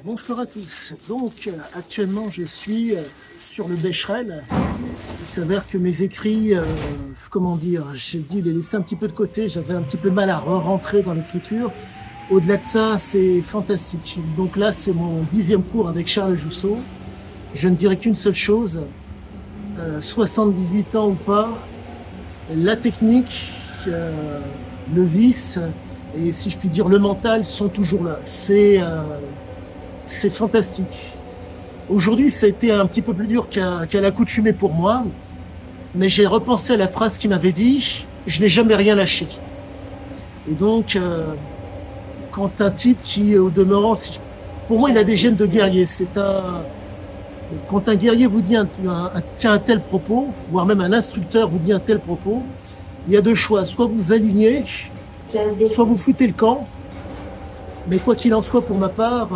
Bonjour à tous. Donc actuellement je suis sur le Becherel. Il s'avère que mes écrits, comment dire, j'ai dû les laisser un petit peu de côté. J'avais un petit peu de mal à rentrer dans l'écriture. Au-delà de ça, c'est fantastique. Donc là, c'est mon 10e cours avec Charles Jousseau. Je ne dirais qu'une seule chose, 78 ans ou pas, la technique, le vice et si je puis dire le mental sont toujours là. C'est fantastique. Aujourd'hui, ça a été un petit peu plus dur qu'à l'accoutumée pour moi, mais j'ai repensé à la phrase qu'il m'avait dit, je n'ai jamais rien lâché. Et donc, quand un type qui, au demeurant, pour moi, il a des gènes de guerrier. Quand un guerrier vous dit tient un tel propos, voire même un instructeur vous dit un tel propos, il y a deux choix. Soit vous alignez, soit vous foutez le camp. Mais quoi qu'il en soit, pour ma part,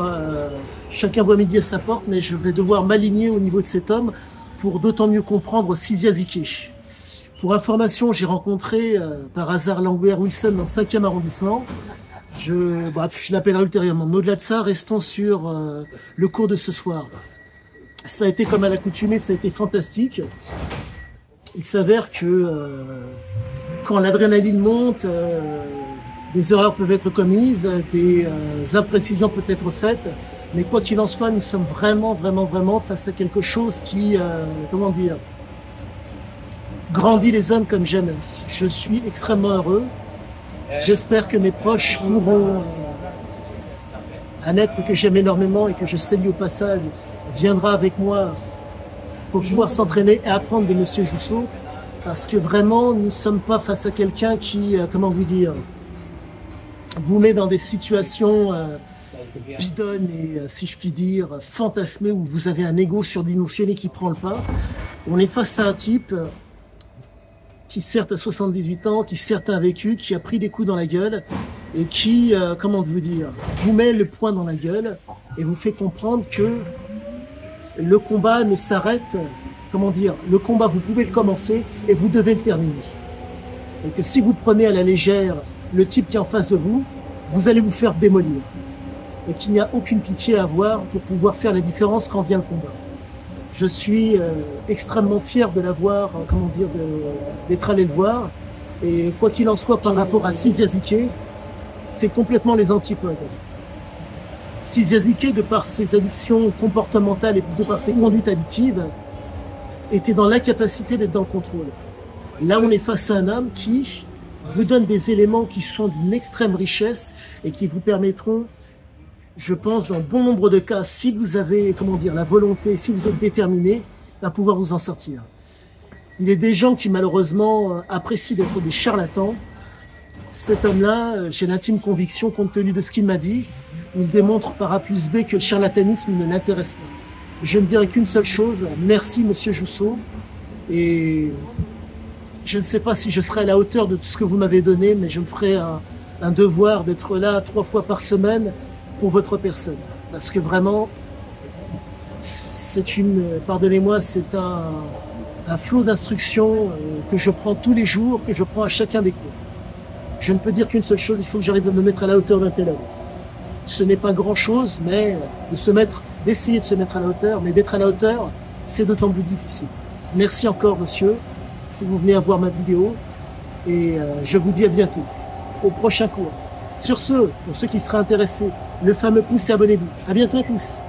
chacun voit midi à sa porte, mais je vais devoir m'aligner au niveau de cet homme pour d'autant mieux comprendre Siziaziké. Pour information, j'ai rencontré par hasard Langouer Wilson dans le 5e arrondissement. Je l'appellerai ultérieurement. Mais au-delà de ça, restons sur le cours de ce soir. Ça a été comme à l'accoutumée, ça a été fantastique. Il s'avère que quand l'adrénaline monte, des erreurs peuvent être commises, des imprécisions peuvent être faites, mais quoi qu'il en soit, nous sommes vraiment face à quelque chose qui, comment dire, grandit les hommes comme jamais. Je suis extrêmement heureux. J'espère que mes proches pourront, un être que j'aime énormément et que je salue au passage, viendra avec moi pour pouvoir s'entraîner et apprendre de Monsieur Jousseau, parce que vraiment, nous ne sommes pas face à quelqu'un qui, comment vous dire, vous met dans des situations bidonnes et, si je puis dire, fantasmées, où vous avez un ego surdimensionné qui prend le pas. On est face à un type qui certes a 78 ans, qui certes a vécu, qui a pris des coups dans la gueule et qui, comment vous dire, vous met le poing dans la gueule et vous fait comprendre que le combat ne s'arrête, comment dire, le combat vous pouvez le commencer et vous devez le terminer. Et que si vous prenez à la légère le type qui est en face de vous, vous allez vous faire démolir. Et qu'il n'y a aucune pitié à avoir pour pouvoir faire la différence quand vient le combat. Je suis extrêmement fier de l'avoir, comment dire, d'être allé le voir. Et quoi qu'il en soit par rapport à Siziaziké, c'est complètement les antipodes. Siziaziké, de par ses addictions comportementales et de par ses conduites addictives, était dans l'incapacité d'être dans le contrôle. Là, on est face à un homme qui vous donne des éléments qui sont d'une extrême richesse et qui vous permettront, je pense, dans bon nombre de cas, si vous avez, comment dire, la volonté, si vous êtes déterminé, à pouvoir vous en sortir. Il y a des gens qui, malheureusement, apprécient d'être des charlatans. Cet homme-là, j'ai l'intime conviction, compte tenu de ce qu'il m'a dit, il démontre par A plus B que le charlatanisme ne l'intéresse pas. Je ne dirais qu'une seule chose, merci Monsieur Jousseau, et je ne sais pas si je serai à la hauteur de tout ce que vous m'avez donné, mais je me ferai un devoir d'être là 3 fois par semaine pour votre personne. Parce que vraiment, c'est pardonnez-moi, c'est un flot d'instructions que je prends tous les jours, que je prends à chacun des cours. Je ne peux dire qu'une seule chose, il faut que j'arrive à me mettre à la hauteur d'un tel homme. Ce n'est pas grand-chose, mais d'essayer de se mettre à la hauteur, mais d'être à la hauteur, c'est d'autant plus difficile. Merci encore, monsieur, si vous venez à voir ma vidéo, et je vous dis à bientôt, au prochain cours. Sur ce, pour ceux qui seraient intéressés, le fameux pouce et abonnez-vous. À bientôt à tous.